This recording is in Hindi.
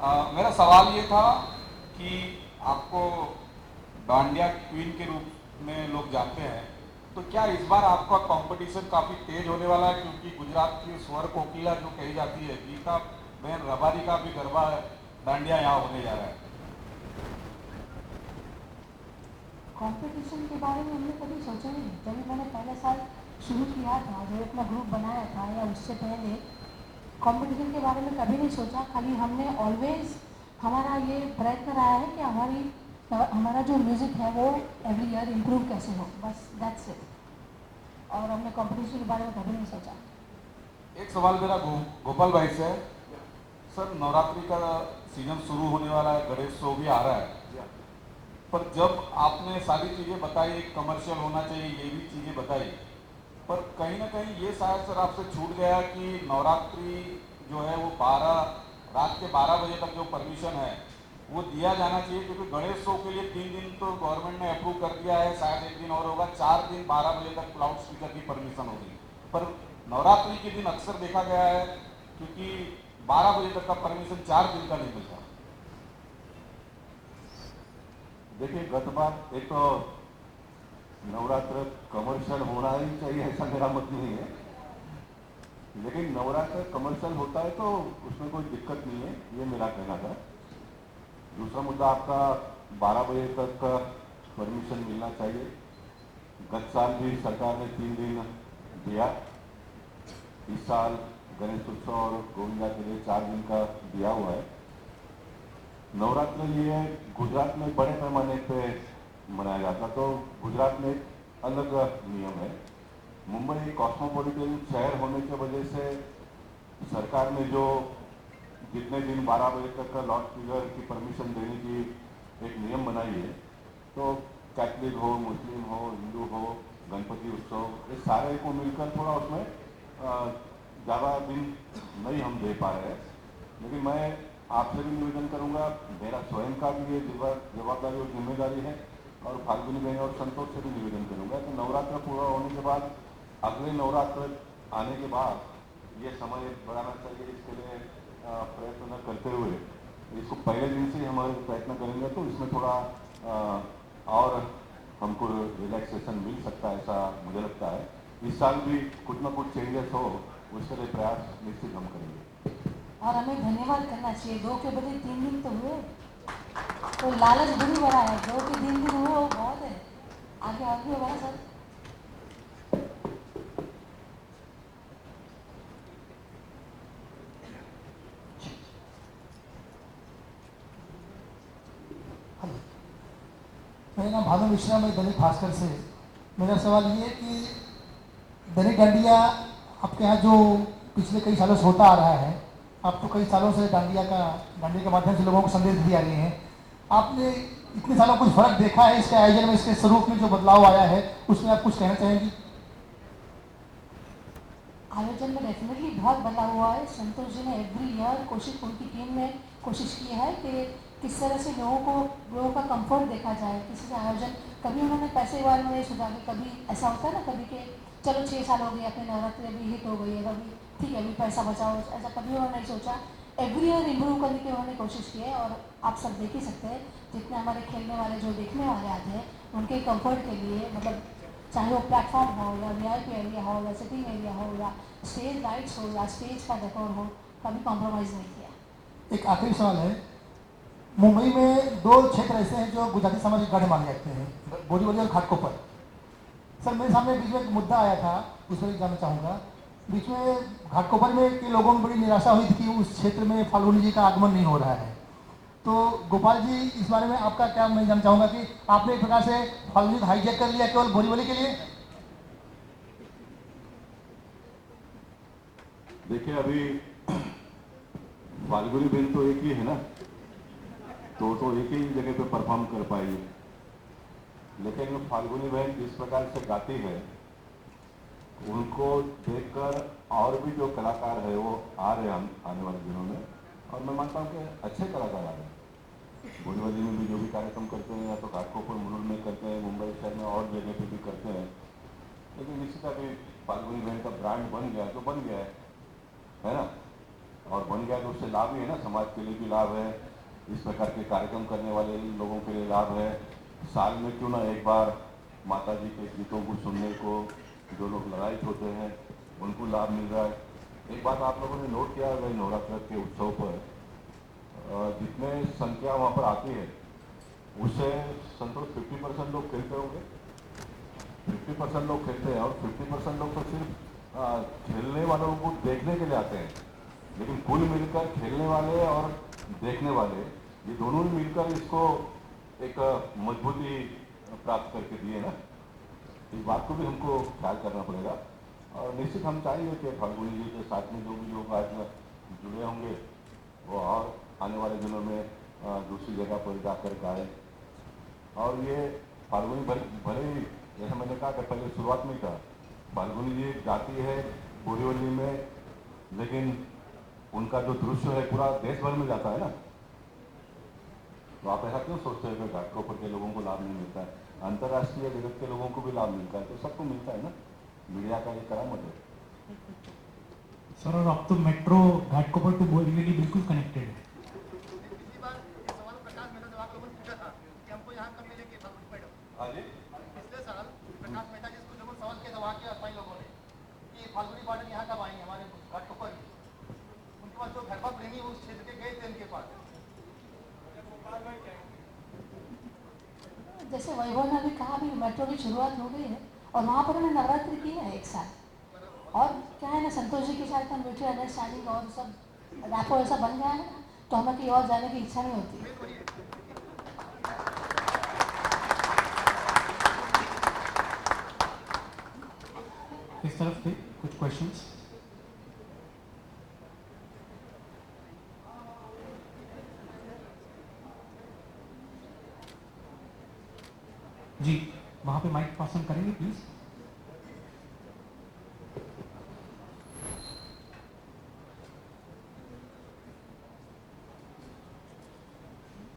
मेरा सवाल ये था कि आपको डांडिया क्वीन के रूप में लोग जानते हैं, तो क्या इस बार आपका कंपटीशन काफ़ी तेज होने वाला है? क्योंकि गुजरात की स्वर कोकिला जो कही जाती है, गीता बहन रबारी का भी गरबा डांडिया यहाँ होने जा रहा है। कंपटीशन के बारे में हमने कभी सोचा नहीं। जब मैंने पहले साल शुरू किया था, जब अपना ग्रुप बनाया था, या उससे पहले कंपटीशन के बारे में कभी नहीं सोचा। खाली हमने ऑलवेज हमारा ये प्रयत्न रहा है कि हमारा जो म्यूज़िक है वो एवरी ईयर इम्प्रूव कैसे हो, बस दैट्स इट। और हमने कंपटीशन के बारे में कभी नहीं सोचा। एक सवाल मेरा गोपाल भाई से है। सर, नवरात्रि का सीजन शुरू होने वाला है, गणेशोत्सव भी आ रहा है, पर जब आपने सारी चीज़ें बताई, एक कमर्शियल होना चाहिए, ये भी चीज़ें बताई, पर कहीं ना कहीं ये शायद सर आपसे छूट गया कि नवरात्रि जो है वो रात के 12 बजे तक जो परमिशन है वो दिया जाना चाहिए, क्योंकि गणेशोत्सव के लिए 3 दिन तो गवर्नमेंट ने अप्रूव कर दिया है, शायद एक दिन और होगा, 4 दिन 12 बजे तक लाउड स्पीकर की परमिशन होगी। पर नवरात्रि के दिन अक्सर देखा गया है क्योंकि 12 बजे तक का परमिशन 4 दिन का नहीं मिलता। देखिए, गत बार एक तो नवरात्र कमर्शियल होना ही चाहिए ऐसा मेरा मत नहीं है, लेकिन नवरात्र कमर्शियल होता है तो उसमें कोई दिक्कत नहीं है, ये मेरा कहना था। दूसरा मुद्दा आपका 12 बजे तक का परमिशन मिलना चाहिए। गत साल भी सरकार ने 3 दिन दिया, इस साल गणेश उत्सव और गोविंदा के लिए 4 दिन का दिया हुआ है। नवरात्र ये गुजरात में बड़े पैमाने पे मनाया जाता, तो गुजरात में एक अलग नियम है। मुंबई कॉस्मोपॉलिटन शहर होने की वजह से सरकार ने जो जितने दिन 12 बजे तक का लाउड स्पीकर की परमिशन देने की एक नियम बनाई है, तो कैथलिक हो, मुस्लिम हो, हिंदू हो, गणपति उत्सव, ये सारे को मिलकर थोड़ा उसमें ज़्यादा दिन नहीं हम दे पा रहे हैं। लेकिन मैं आपसे भी निवेदन करूंगा, मेरा स्वयं का भी ये जवाबदारी और जिम्मेदारी है, और फाल्गुनी बहन और संतोष से भी निवेदन करूंगा कि नवरात्र पूरा होने के बाद अगले नवरात्र आने के बाद ये समय बढ़ाना चाहिए। इसके लिए प्रयत्न करते हुए इसको पहले दिन से हमारे प्रयत्न करेंगे तो इसमें थोड़ा और हमको रिलैक्सेशन मिल सकता है, ऐसा मुझे लगता है। इस साल भी कुछ ना कुछ चेंजेस हो, उसके लिए प्रयास निश्चित हम करेंगे। और हमें धन्यवाद करना चाहिए, 2 के बदले 3 दिन तो हुए, तो लालच बुरी बड़ा है। 2 के 3 दिन हुए वो बहुत है, आगे और भी होगा ना सर। मेरा नाम भानु मिश्रा, मैं दैनिक भास्कर से। मेरा सवाल ये है कि दैनिक डांडिया आपके यहाँ जो पिछले कई सालों से होता आ रहा है, आप तो कई सालों से डांडिया के माध्यम से लोगों को संदेश दिए आ रहे हैं, आपने इतने सालों कुछ फर्क देखा है इसके आयोजन में, इसके स्वरूप में जो बदलाव आया है, उसमें आप कुछ कहना चाहेंगी? आयोजन में डेफिनेटली बहुत बदलाव हुआ है। संतोष जी ने एवरी ईयर कोशिश, उनकी टीम ने कोशिश की है कि किस तरह से लोगों का कंफर्ट देखा जाए, किसी से आयोजन। कभी उन्होंने पैसे के बारे में नहीं सोचा कि कभी ऐसा होता है ना, कभी के चलो 6 साल हो गए अपने नवरात्रि अभी हिट हो गई है, कभी ठीक है अभी पैसा बचाओ, ऐसा कभी उन्होंने नहीं सोचा। एवरी ईयर इम्प्रूव करने की उन्होंने कोशिश की है। और आप सब देख ही सकते हैं, जितने हमारे खेलने वाले जो देखने वाले आते हैं, उनके कंफर्ट के लिए, मतलब चाहे वो प्लेटफॉर्म हो या वीआईपी एरिया हो या सिटिंग एरिया हो या स्टेज लाइट्स हो या स्टेज का डेकोर हो, कभी कॉम्प्रोमाइज़ नहीं किया। एक आखिरी सवाल है। मुंबई में 2 क्षेत्र ऐसे हैं जो गुजराती समाज के गढ़ माने जाते हैं, बोरीवली और घाटकोपर। सर, मेरे सामने बीच में एक मुद्दा आया था, उस पर जानना चाहूँगा। बीच में घाटकोपर में के लोगों में बड़ी निराशा हुई थी कि उस क्षेत्र में फाल्गुनी जी का आगमन नहीं हो रहा है। तो गोपाल जी, इस बारे में आपका क्या, मैं जानना चाहूँगा कि आपने एक प्रकार से फाल्गुनी हाईजैक कर लिया केवल बोरीवली के लिए? देखिए, अभी फाल्गुनी बहन तो एक ही है ना, तो एक ही जगह पे परफॉर्म कर पाएगी। लेकिन फाल्गुनी बहन जिस प्रकार से गाती है, उनको देखकर और भी जो कलाकार है वो आ रहे हैं आने वाले दिनों में, और मैं मानता हूँ कि अच्छे कलाकार आ रहे हैं। बोरीवली में भी जो भी कार्यक्रम करते हैं, या तो घाटकोपर मुलुंड में करते हैं, मुंबई शहर में और जगह पे भी करते हैं। लेकिन निश्चित अभी फाल्गुनी बहन का ब्रांड बन गया तो बन गया है ना। और बन गया तो उससे लाभ ही है ना, समाज के लिए भी लाभ है, इस प्रकार के कार्यक्रम करने वाले लोगों के लिए लाभ है। साल में क्यों ना एक बार माता जी के गीतों को सुनने को जो लोग लड़ाई होते हैं उनको लाभ मिल रहा है। एक बात आप लोगों ने नोट किया होगा नवरात्र के उत्सव पर जितने संख्या वहाँ पर आती है उससे संतोष 50% लोग खेलते होंगे, 50% लोग खेलते हैं और 50% लोग तो सिर्फ खेलने वालों को देखने के लिए आते हैं, लेकिन कुल मिलकर खेलने वाले और देखने वाले ये दोनों ही मिलकर इसको एक मजबूती प्राप्त करके दिए ना। इस बात को भी हमको ख्याल करना पड़ेगा और निश्चित हम चाहेंगे कि फाल्गुनी जी के साथ में जो भी लोग आज जुड़े होंगे वो और आने वाले दिनों में दूसरी जगह पर जाकर गाए। और ये फाल्गुनी भले ही जैसा मैंने कहा कि पहले शुरुआत में कहा फाल्गुनी जी जाती है बोरीवली में, लेकिन उनका जो दृश्य है पूरा देश भर में जाता है ना। तो आप ऐसा क्यों सोचते हैं कि घाटकोपर के लोगों को लाभ नहीं मिलता है, अंतर्राष्ट्रीय जगत के लोगों को भी लाभ मिलता है, तो सबको मिलता है ना। मीडिया का ये करामत है। सर और अब तो मेट्रो घाटकोपर टू बोरीवली बिल्कुल कनेक्टेड है। पिछली बार ये सवाल प्रकाश मेहता जब आप लोगों ने पूछा था कि हमको यहाँ कब मिलेंगे फाल्गुनी मैडम, हाँ जी, पिछले साल प्रकाश मेहता जी को जब सवाल किया था वहाँ के अस्थायी लोगों ने कि फाल्गुनी मैडम यहाँ कब आएंगे हमारे घाटकोपर। उनके पास जो गरबा प्रेमी उस क्षेत्र के गए थे उनके पास। जैसे वैभव ने अभी कहा, अभी मेट्रो की शुरुआत हो गई है और वहाँ पर हमने नवरात्रि की है एक साल। और क्या है ना, संतोष जी के साथ हम म्यूचुअल अंडरस्टैंडिंग और सब रैपो ऐसा बन गया है ना, तो हमें कहीं और जाने की इच्छा नहीं होती। इस तरफ थे कुछ क्वेश्चंस। जी, वहाँ पे माइक पास ऑन करेंगे प्लीज।